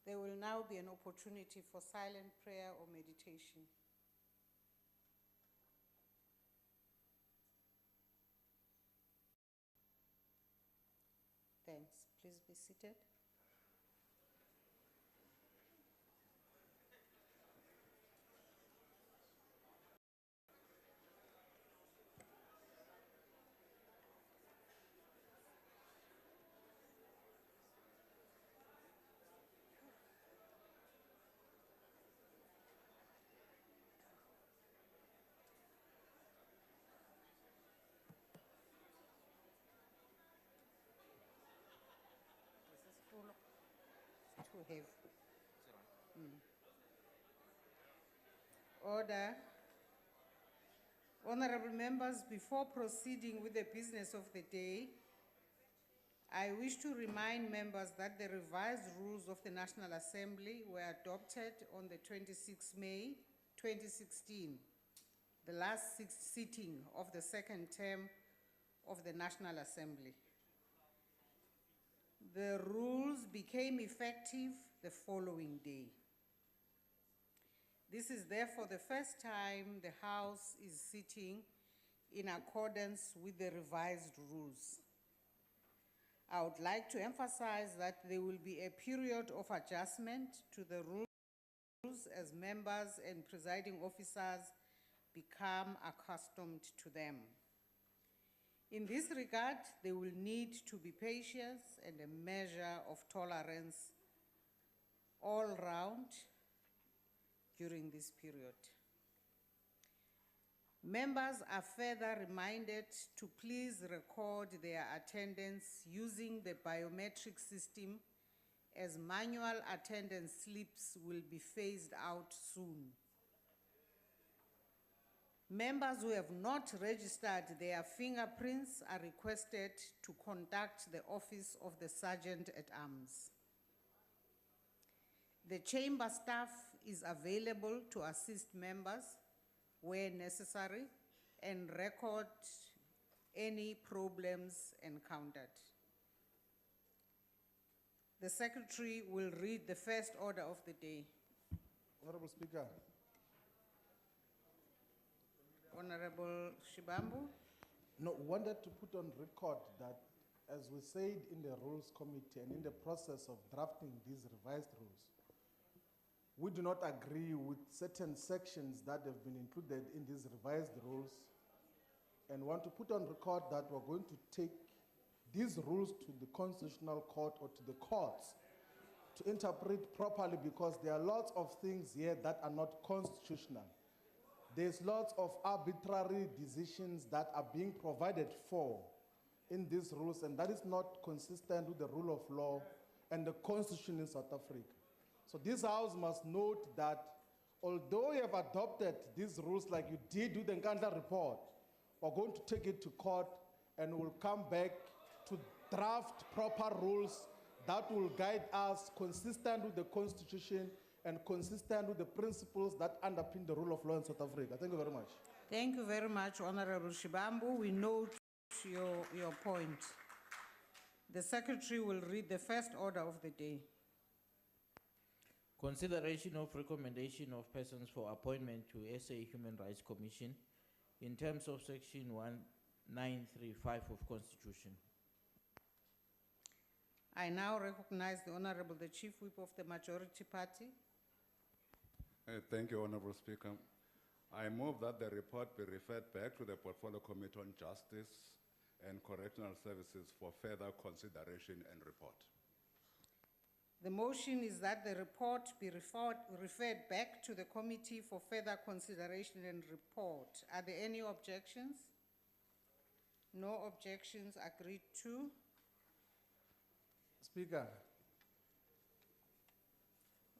There will now be an opportunity for silent prayer or meditation. Thanks. Please be seated. It's too heavy. Order. Honorable members, before proceeding with the business of the day, I wish to remind members that the revised rules of the National Assembly were adopted on the 26th May 2016, the last sitting of the second term of the National Assembly. The rules became effective the following day. This is therefore the first time the House is sitting in accordance with the revised rules. I would like to emphasize that there will be a period of adjustment to the rules as members and presiding officers become accustomed to them. In this regard, there will need to be patience and a measure of tolerance all round during this period. Members are further reminded to please record their attendance using the biometric system, as manual attendance slips will be phased out soon. Members who have not registered their fingerprints are requested to contact the office of the Sergeant at Arms. The chamber staff is available to assist members where necessary and record any problems encountered. The Secretary will read the first order of the day. Honorable Speaker. Honorable Shibambu. No, wanted to put on record that, as we said in the Rules Committee and in the process of drafting these revised rules, we do not agree with certain sections that have been included in these revised rules, and want to put on record that we're going to take these rules to the Constitutional Court or to the courts to interpret properly, because there are lots of things here that are not constitutional. There's lots of arbitrary decisions that are being provided for in these rules, and that is not consistent with the rule of law and the Constitution in South Africa. So this House must note that although you have adopted these rules like you did with the Nkandla report, we're going to take it to court and we'll come back to draft proper rules that will guide us consistent with the Constitution and consistent with the principles that underpin the rule of law in South Africa. Thank you very much. Thank you very much, Honorable Shibambu. We note your point. The Secretary will read the first order of the day. Consideration of recommendation of persons for appointment to SA Human Rights Commission in terms of Section 1935 of Constitution. I now recognize the Honorable, the Chief Whip of the Majority Party. Thank you, Honorable Speaker. I move that the report be referred back to the Portfolio Committee on Justice and Correctional Services for further consideration and report. The motion is that the report be referred back to the committee for further consideration and report. Are there any objections? No objections. Agreed to. Speaker.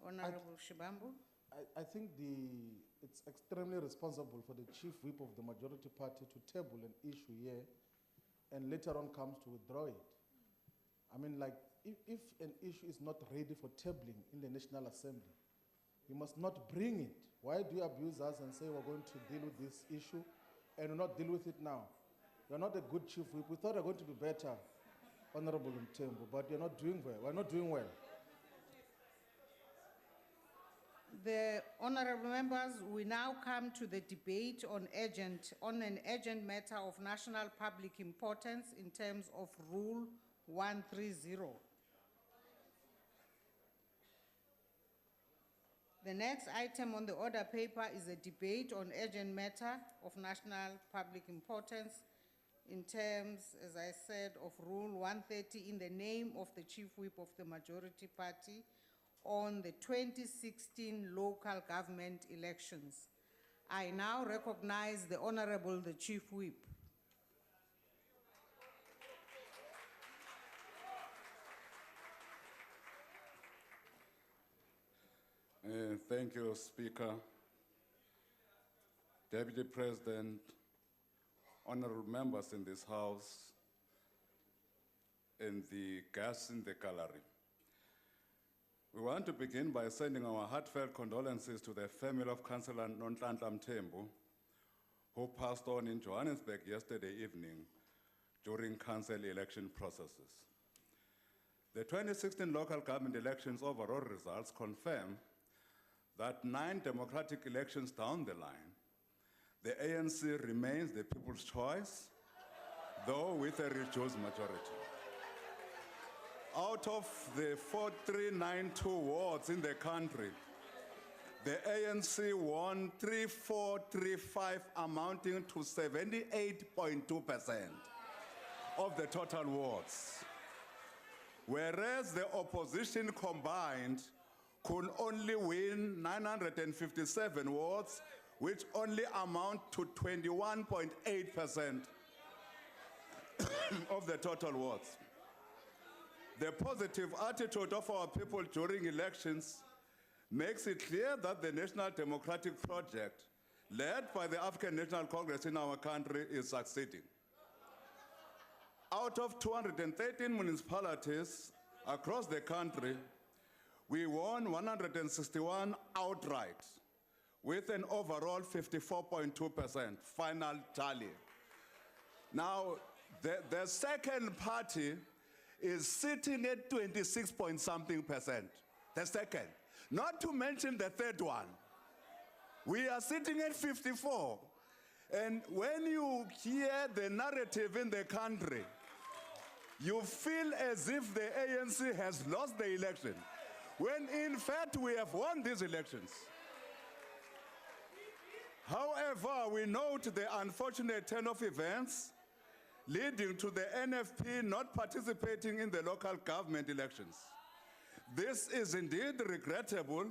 Honorable Shibambu. I think it's extremely responsible for the Chief Whip of the Majority Party to table an issue here and later on comes to withdraw it. I mean, like, if an issue is not ready for tabling in the National Assembly, you must not bring it. Why do you abuse us and say we're going to deal with this issue and we'll not deal with it now? You're not a good Chief Whip. We thought you were going to be better, Honorable Mthembu, but you're not doing well. We're not doing well. The honorable members, we now come to the debate on an urgent matter of national public importance in terms of Rule 130. The next item on the order paper is a debate on urgent matter of national public importance in terms, as I said, of Rule 130 in the name of the Chief Whip of the Majority Party on the 2016 local government elections. I now recognize the Honorable the Chief Whip. Thank you, Speaker. Deputy President, honorable members in this House, and the guests in the gallery. We want to begin by sending our heartfelt condolences to the family of Councillor Mmusi Mthembu, who passed on in Johannesburg yesterday evening during council election processes. The 2016 local government elections overall results confirm that 9 democratic elections down the line, the ANC remains the people's choice, though with a reduced majority. Out of the 4392 wards in the country, the ANC won 3435, amounting to 78.2% of the total wards, whereas the opposition combined could only win 957 wards, which only amount to 21.8% of the total wards. The positive attitude of our people during elections makes it clear that the National Democratic Project, led by the African National Congress in our country, is succeeding. Out of 213 municipalities across the country, we won 161 outright, with an overall 54.2% final tally. Now, the second party is sitting at 26-point-something%. The second. Not to mention the third one. We are sitting at 54. And when you hear the narrative in the country, you feel as if the ANC has lost the election, when in fact we have won these elections. However, we note the unfortunate turn of events leading to the NFP not participating in the local government elections. This is indeed regrettable,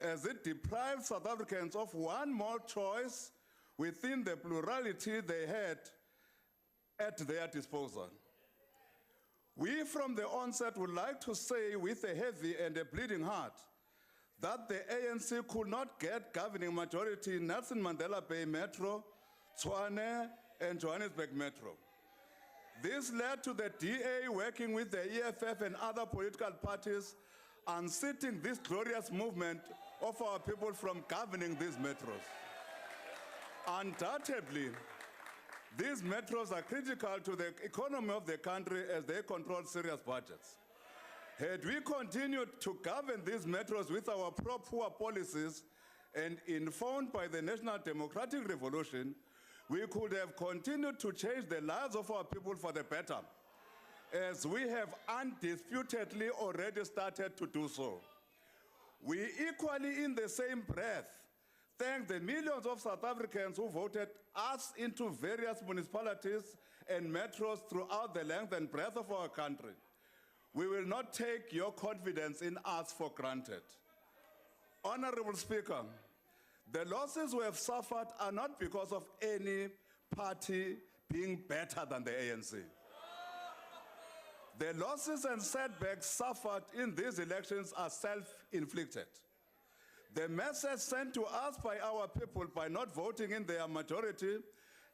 as it deprives South Africans of one more choice within the plurality they had at their disposal. We from the onset would like to say with a heavy and a bleeding heart that the ANC could not get governing majority in Nelson Mandela Bay Metro, Tshwane, and Johannesburg Metro. This led to the DA working with the EFF and other political parties unseating this glorious movement of our people from governing these metros. Undoubtedly, these metros are critical to the economy of the country as they control serious budgets. Had we continued to govern these metros with our pro-poor policies and informed by the National Democratic Revolution, we could have continued to change the lives of our people for the better, as we have undisputedly already started to do so. We equally, in the same breath, thank the millions of South Africans who voted us into various municipalities and metros throughout the length and breadth of our country. We will not take your confidence in us for granted. Honorable Speaker, the losses we have suffered are not because of any party being better than the ANC. The losses and setbacks suffered in these elections are self-inflicted. The message sent to us by our people by not voting in their majority,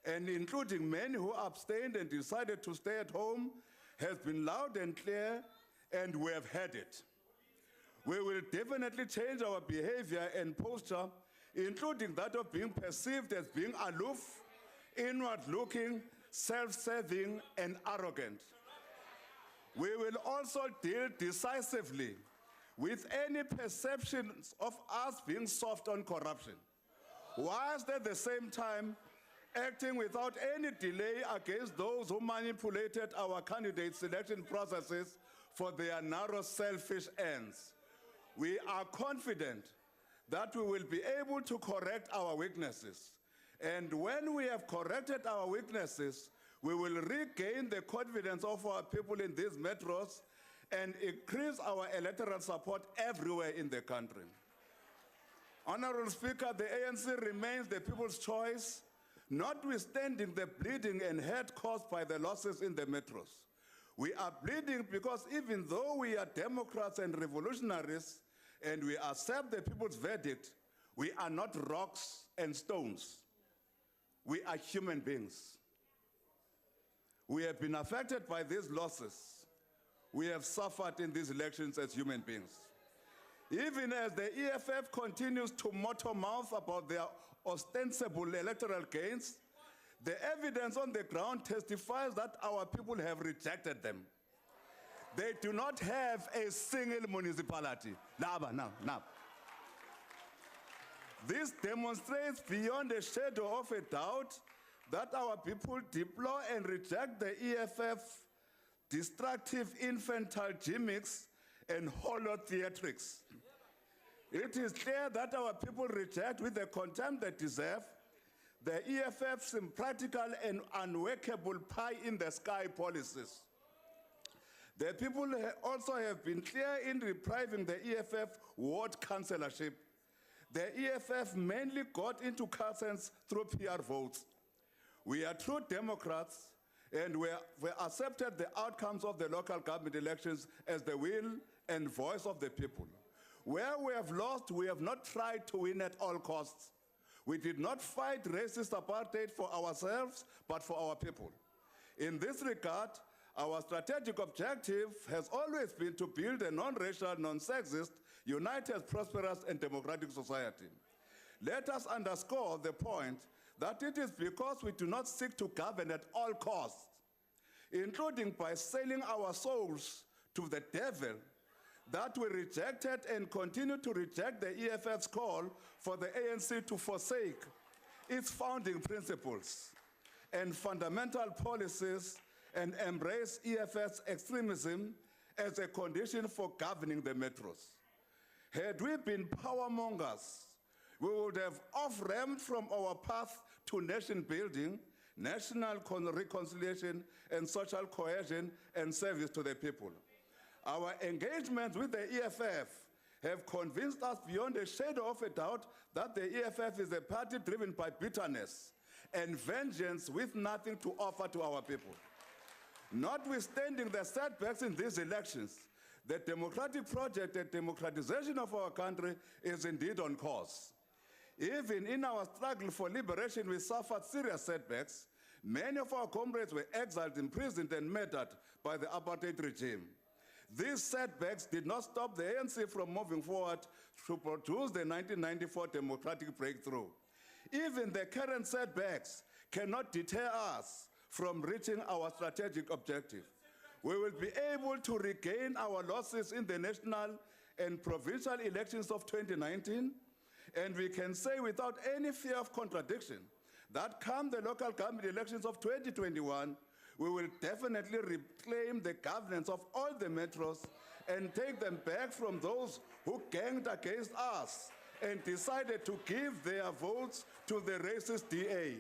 and including many who abstained and decided to stay at home, has been loud and clear, and we have heard it. We will definitely change our behavior and posture, including that of being perceived as being aloof, inward-looking, self-serving, and arrogant. We will also deal decisively with any perceptions of us being soft on corruption, whilst at the same time acting without any delay against those who manipulated our candidate selection processes for their narrow selfish ends. We are confident that we will be able to correct our weaknesses. And when we have corrected our weaknesses, we will regain the confidence of our people in these metros and increase our electoral support everywhere in the country. Honorable Speaker, the ANC remains the people's choice, notwithstanding the bleeding and hurt caused by the losses in the metros. We are bleeding because even though we are Democrats and revolutionaries, and we accept the people's verdict, we are not rocks and stones. We are human beings. We have been affected by these losses. We have suffered in these elections as human beings. Even as the EFF continues to motor-mouth about their ostensible electoral gains, the evidence on the ground testifies that our people have rejected them. They do not have a single municipality. Now. This demonstrates beyond a shadow of a doubt that our people deplore and reject the EFF destructive infantile gimmicks and hollow theatrics. It is clear that our people reject with the contempt they deserve the EFF's impractical and unworkable pie-in-the-sky policies. The people also have been clear in depriving the EFF ward councillorship. The EFF mainly got into councils through PR votes. We are true Democrats, and we accepted the outcomes of the local government elections as the will and voice of the people. Where we have lost, we have not tried to win at all costs. We did not fight racist apartheid for ourselves, but for our people. In this regard, our strategic objective has always been to build a non-racial, non-sexist, united, prosperous, and democratic society. Let us underscore the point that it is because we do not seek to govern at all costs, including by selling our souls to the devil, that we rejected and continue to reject the EFF's call for the ANC to forsake its founding principles and fundamental policies and embrace EFF's extremism as a condition for governing the metros. Had we been power mongers, we would have off-ramped from our path to nation building, national reconciliation, and social cohesion and service to the people. Our engagements with the EFF have convinced us beyond a shadow of a doubt that the EFF is a party driven by bitterness and vengeance with nothing to offer to our people. Notwithstanding the setbacks in these elections, the democratic project and democratization of our country is indeed on course. Even in our struggle for liberation, we suffered serious setbacks. Many of our comrades were exiled, imprisoned, and murdered by the apartheid regime. These setbacks did not stop the ANC from moving forward to produce the 1994 democratic breakthrough. Even the current setbacks cannot deter us from reaching our strategic objective. We will be able to regain our losses in the national and provincial elections of 2019, and we can say without any fear of contradiction that come the local government elections of 2021, we will definitely reclaim the governance of all the metros and take them back from those who ganged against us and decided to give their votes to the racist DA.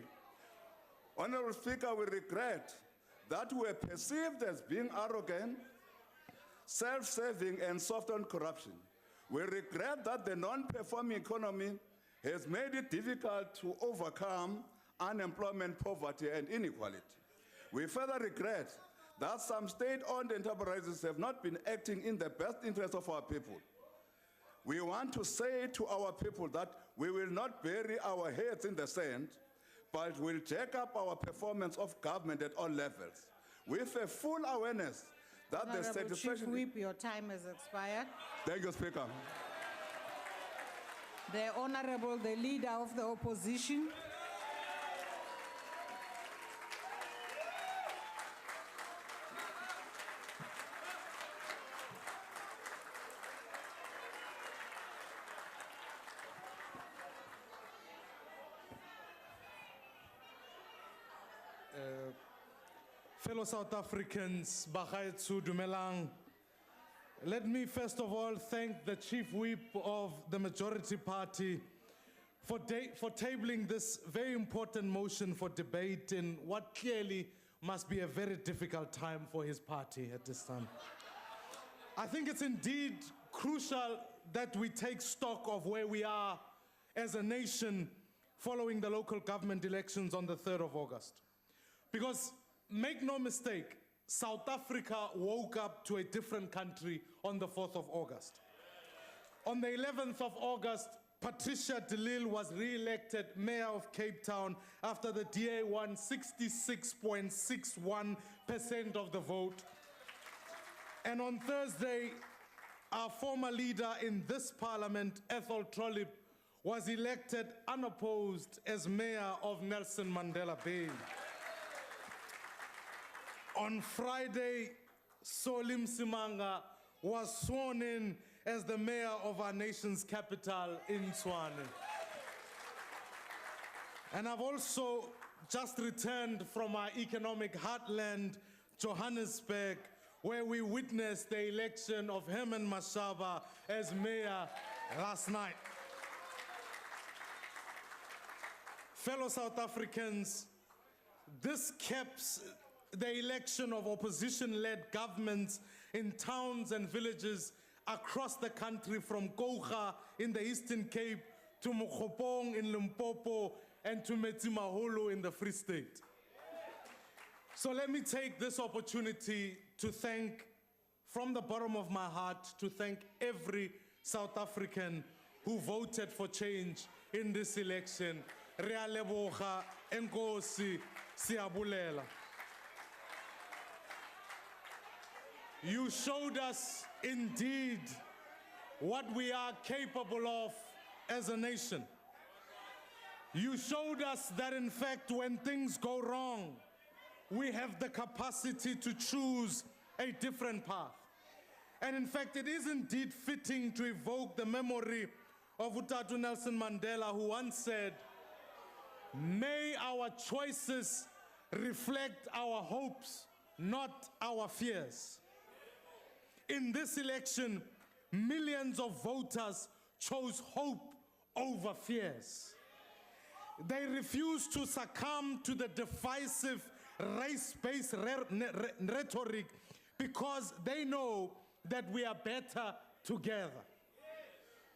Honorable Speaker, we regret that we are perceived as being arrogant, self-serving, and soft on corruption. We regret that the non-performing economy has made it difficult to overcome unemployment, poverty, and inequality. We further regret that some state-owned enterprises have not been acting in the best interest of our people. We want to say to our people that we will not bury our heads in the sand, but will jack up our performance of government at all levels, with a full awareness that the satisfaction... Chief Whip, your time has expired. Thank you, Speaker. The Honorable, the Leader of the Opposition. Fellow South Africans, Bagaetsu Dumelang, let me first of all thank the Chief Whip of the Majority Party for tabling this very important motion for debate in what clearly must be a very difficult time for his party at this time. I think it's indeed crucial that we take stock of where we are as a nation following the local government elections on the 3rd of August. Because make no mistake, South Africa woke up to a different country on the 4th of August. On the 11th of August, Patricia de Lille was re-elected mayor of Cape Town after the DA won 66.61% of the vote. And on Thursday, our former leader in this parliament, Ethel Trollip, was elected unopposed as mayor of Nelson Mandela Bay. On Friday, Solim Simanga was sworn in as the mayor of our nation's capital in Tshwane. And I've also just returned from our economic heartland, Johannesburg, where we witnessed the election of Herman Mashaba as mayor last night. Fellow South Africans, this caps the election of opposition-led governments in towns and villages across the country, from Kouga in the Eastern Cape to Mokgopong in Limpopo and to Metsimaholo in the Free State. So let me take this opportunity to thank, from the bottom of my heart, to thank every South African who voted for change in this election. Rea leboga, enkosi, siyabulela. You showed us indeed what we are capable of as a nation. You showed us that in fact when things go wrong, we have the capacity to choose a different path. And in fact, it is indeed fitting to evoke the memory of Utatu Nelson Mandela, who once said, "May our choices reflect our hopes, not our fears." In this election, millions of voters chose hope over fears. They refused to succumb to the divisive race-based rhetoric because they know that we are better together.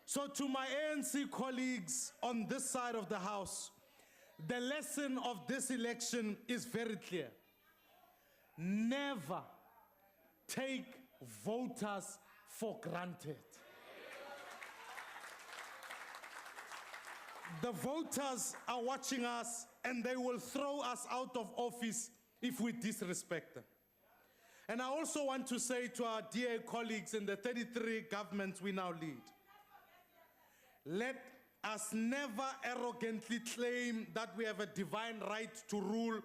So to my ANC colleagues on this side of the House, the lesson of this election is very clear. Never take voters for granted. The voters are watching us and they will throw us out of office if we disrespect them. And I also want to say to our dear colleagues in the 33 governments we now lead, let us never arrogantly claim that we have a divine right to rule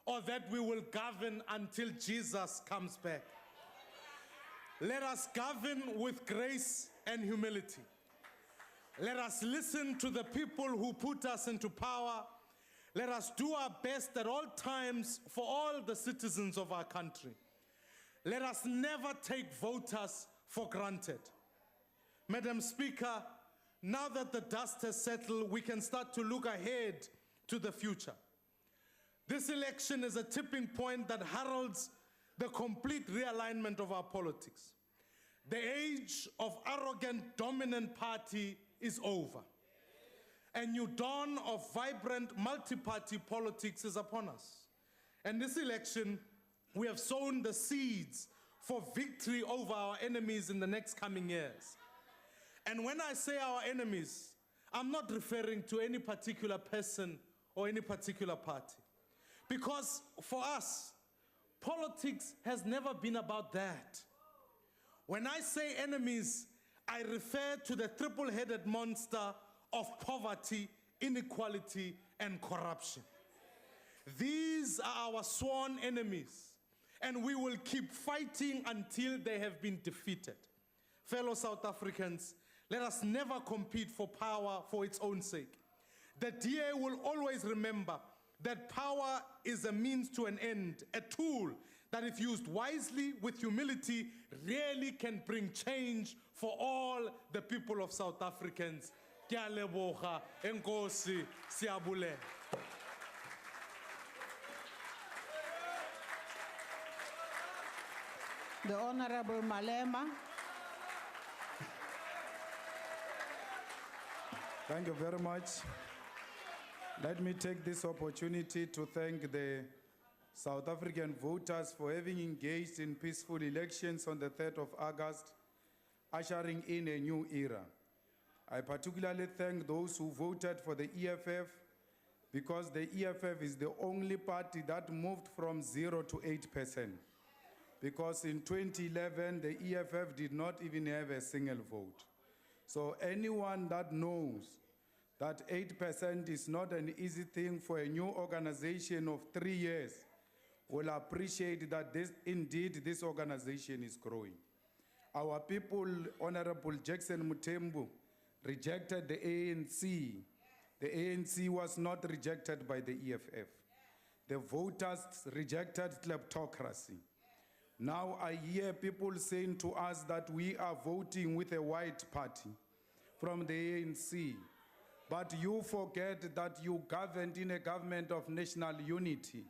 or that we will govern until Jesus comes back. Let us govern with grace and humility. Let us listen to the people who put us into power. Let us do our best at all times for all the citizens of our country. Let us never take voters for granted. Madam Speaker, now that the dust has settled, we can start to look ahead to the future. This election is a tipping point that heralds the complete realignment of our politics. The age of arrogant, dominant party is over. A new dawn of vibrant, multi-party politics is upon us. And this election, we have sown the seeds for victory over our enemies in the next coming years. And when I say our enemies, I'm not referring to any particular person or any particular party. Because for us, politics has never been about that. When I say enemies, I refer to the triple-headed monster of poverty, inequality, and corruption. These are our sworn enemies, and we will keep fighting until they have been defeated. Fellow South Africans, let us never compete for power for its own sake. The DA will always remember that power is a means to an end, a tool that if used wisely with humility, really can bring change for all the people of South Africans. Ke a leboga, enkosi, siyabulela. The Honorable Malema. Thank you very much. Let me take this opportunity to thank the South African voters for having engaged in peaceful elections on the 3rd of August, ushering in a new era. I particularly thank those who voted for the EFF because the EFF is the only party that moved from 0 to 8%. Because in 2011, the EFF did not even have a single vote. So anyone that knows that 8% is not an easy thing for a new organization of 3 years will appreciate that indeed this organization is growing. Our people, Honorable Jackson Mthembu, rejected the ANC. The ANC was not rejected by the EFF. The voters rejected kleptocracy. Now I hear people saying to us that we are voting with a white party from the ANC. But you forget that you governed in a government of national unity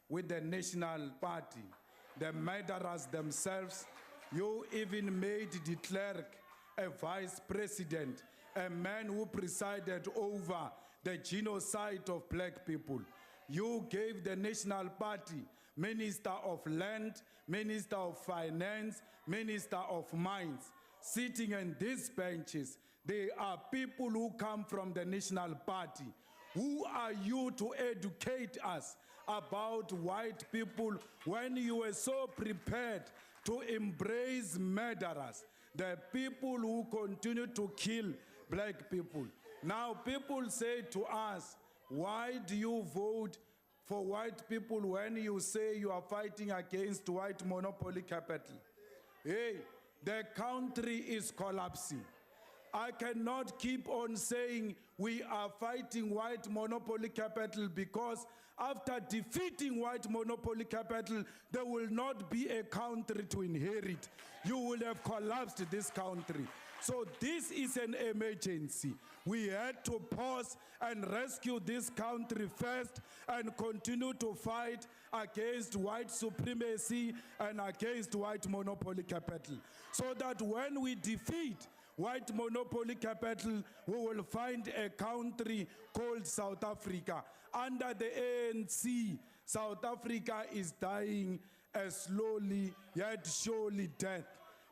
with the National Party. The murderers themselves, you even made de Klerk a vice president, a man who presided over the genocide of black people. You gave the National Party Minister of Land, Minister of Finance, Minister of Mines. Sitting in these benches, they are people who come from the National Party. Who are you to educate us about white people when you were so prepared to embrace murderers, the people who continue to kill black people? Now people say to us, why do you vote for white people when you say you are fighting against white monopoly capital? Hey, the country is collapsing. I cannot keep on saying we are fighting white monopoly capital because after defeating white monopoly capital, there will not be a country to inherit. You will have collapsed this country. So this is an emergency. We had to pause and rescue this country first and continue to fight against white supremacy and against white monopoly capital. So that when we defeat white monopoly capital, we will find a country called South Africa. Under the ANC, South Africa is dying a slowly yet surely death.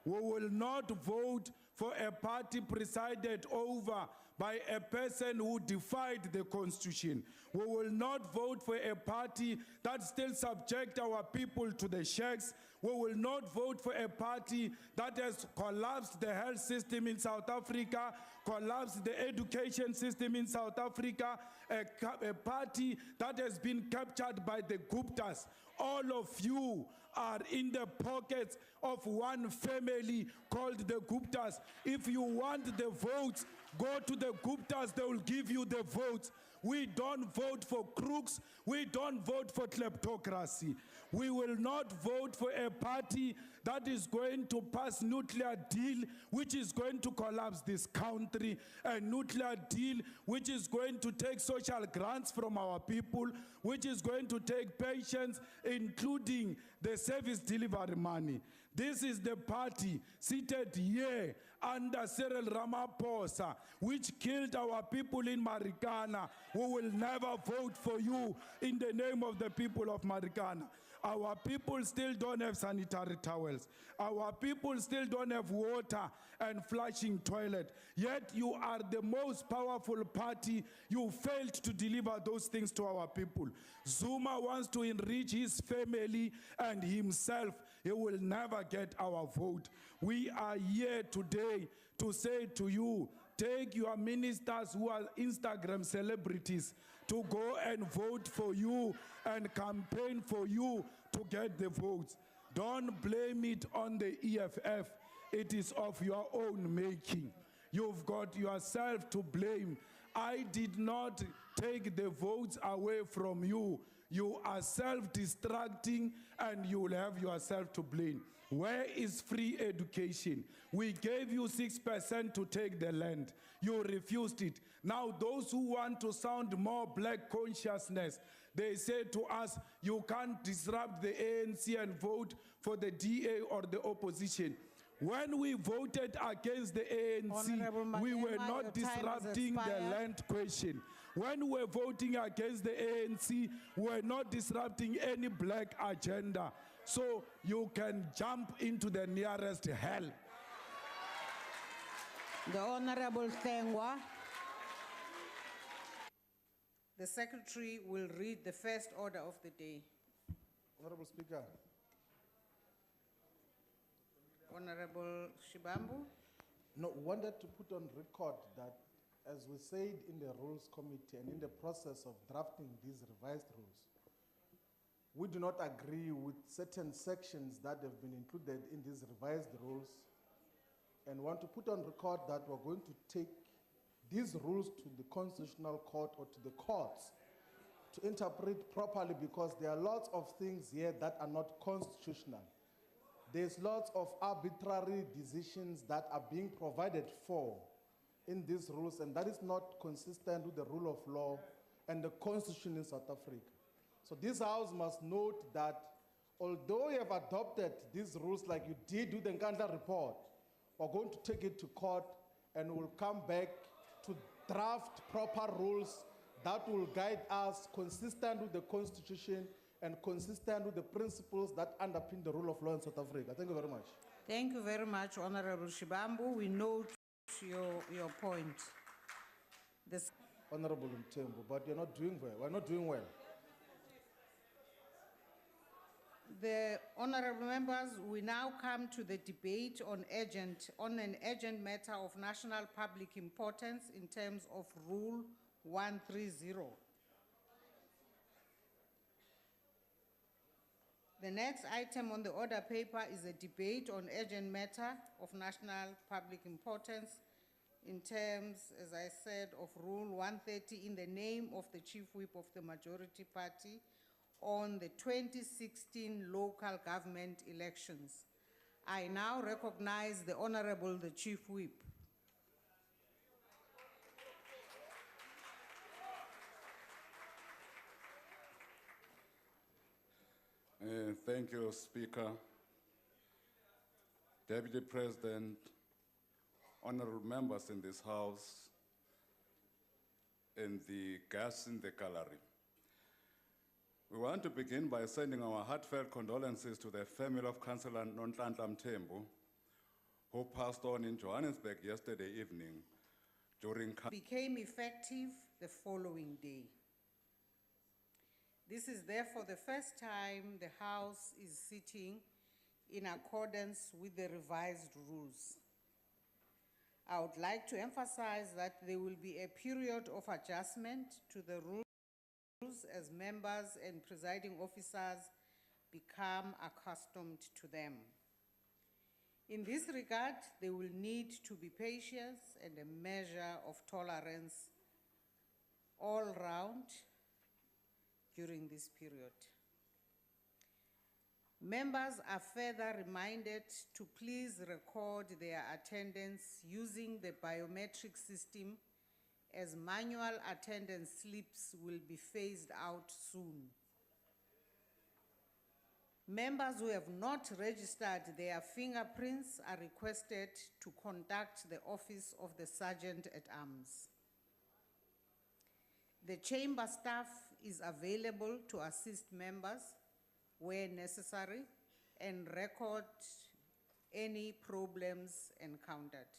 We will not vote for a party presided over by a person who defied the Constitution. We will not vote for a party that still subjects our people to the sheikhs. We will not vote for a party that has collapsed the health system in South Africa, collapsed the education system in South Africa, a party that has been captured by the Guptas. All of you are in the pockets of one family called the Guptas. If you want the votes, go to the Guptas, they will give you the votes. We don't vote for crooks. We don't vote for kleptocracy. We will not vote for a party that is going to pass nuclear deal, which is going to collapse this country, a nuclear deal which is going to take social grants from our people, which is going to take pensions, including the service delivery money. This is the party seated here under Cyril Ramaphosa, which killed our people in Marikana. We will never vote for you in the name of the people of Marikana. Our people still don't have sanitary towels. Our people still don't have water and flushing toilet. Yet you are the most powerful party. You failed to deliver those things to our people. Zuma wants to enrich his family and himself. He will never get our vote. We are here today to say to you, take your ministers who are Instagram celebrities to go and vote for you and campaign for you to get the votes. Don't blame it on the EFF. It is of your own making. You've got yourself to blame. I did not take the votes away from you. You are self-destructing and you will have yourself to blame. Where is free education? We gave you 6% to take the land. You refused it. Now those who want to sound more black consciousness, they say to us, you can't disrupt the ANC and vote for the DA or the opposition. When we voted against the ANC, Honorable we were Malema, not your time has disrupting the expired. land question. When we were voting against the ANC, we were not disrupting any black agenda. So you can jump into the nearest hell. The Honorable Thengwa. The Secretary will read the first order of the day. Honorable Speaker, Honorable Shibambu. no, wanted to put on record that as we said in the Rules Committee and in the process of drafting these revised rules, we do not agree with certain sections that have been included in these revised rules and want to put on record that we're going to take these rules to the Constitutional Court or to the courts to interpret properly, because there are lots of things here that are not constitutional. There's lots of arbitrary decisions that are being provided for in these rules, and that is not consistent with the rule of law and the Constitution in South Africa. So this House must note that although you have adopted these rules like you did with the Nkandla report, we're going to take it to court and we'll come back to draft proper rules that will guide us consistent with the Constitution and consistent with the principles that underpin the rule of law in South Africa. Thank you very much. Thank you very much, Honorable Shibambu. We note your point. This Honorable Mthembu, but you're not doing well. We're not doing well. The honorable members, we now come to the debate on an urgent matter of national public importance in terms of Rule 130. The next item on the order paper is a debate on urgent matter of national public importance in terms, as I said, of Rule 130 in the name of the Chief Whip of the Majority Party on the 2016 local government elections. I now recognize the Honorable the Chief Whip. Thank you, Speaker. Deputy President, honorable members in this House, and the guests in the gallery. We want to begin by sending our heartfelt condolences to the family of Councillor Malema Mthembu, who passed on in Johannesburg yesterday evening during... Became effective the following day. This is therefore the first time the House is sitting in accordance with the revised rules. I would like to emphasize that there will be a period of adjustment to the rules as members and presiding officers become accustomed to them. In this regard, there will need to be patience and a measure of tolerance all round during this period. Members are further reminded to please record their attendance using the biometric system, as manual attendance slips will be phased out soon. Members who have not registered their fingerprints are requested to contact the Office of the Sergeant at Arms. The chamber staff is available to assist members where necessary and record any problems encountered.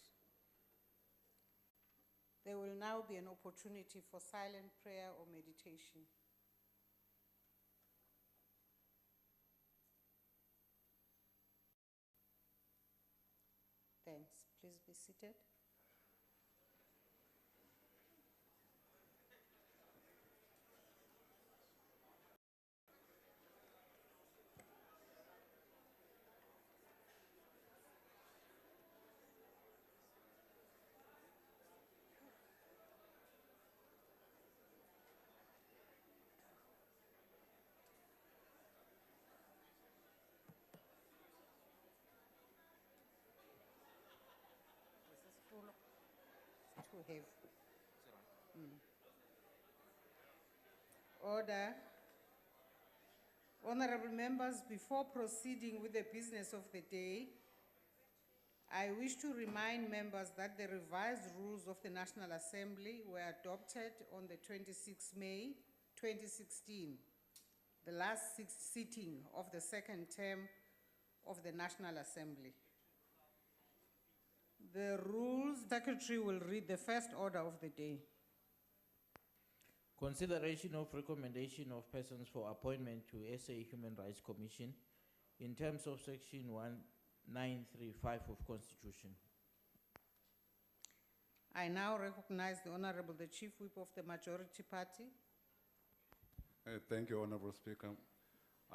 There will now be an opportunity for silent prayer or meditation. Thanks. Please be seated. to have. Order. Honorable members, before proceeding with the business of the day, I wish to remind members that the revised rules of the National Assembly were adopted on the 26th May 2016, the last sitting of the second term of the National Assembly. The rules secretary will read the first order of the day. Consideration of recommendation of persons for appointment to SA Human Rights Commission in terms of section 1935 of Constitution. I now recognize the Honorable, the Chief Whip of the Majority Party. Thank you, Honorable Speaker.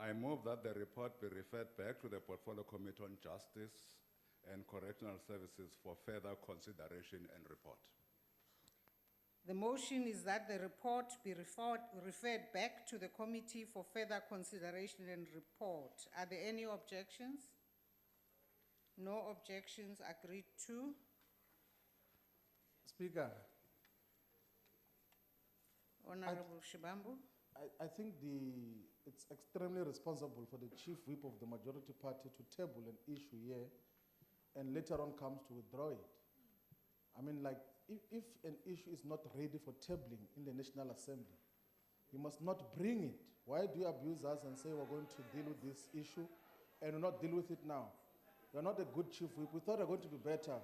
I move that the report be referred back to the Portfolio Committee on Justice and Correctional Services for further consideration and report. The motion is that the report be referred back to the committee for further consideration and report. Are there any objections? No objections. Agreed to. Speaker, Honorable Shibambu. I think it's extremely responsible for the Chief Whip of the Majority Party to table an issue here and later on comes to withdraw it. I mean, like, if an issue is not ready for tabling in the National Assembly, you must not bring it. Why do you abuse us and say we're going to deal with this issue and we'll not deal with it now? You're not a good Chief Whip. We thought we were going to be better.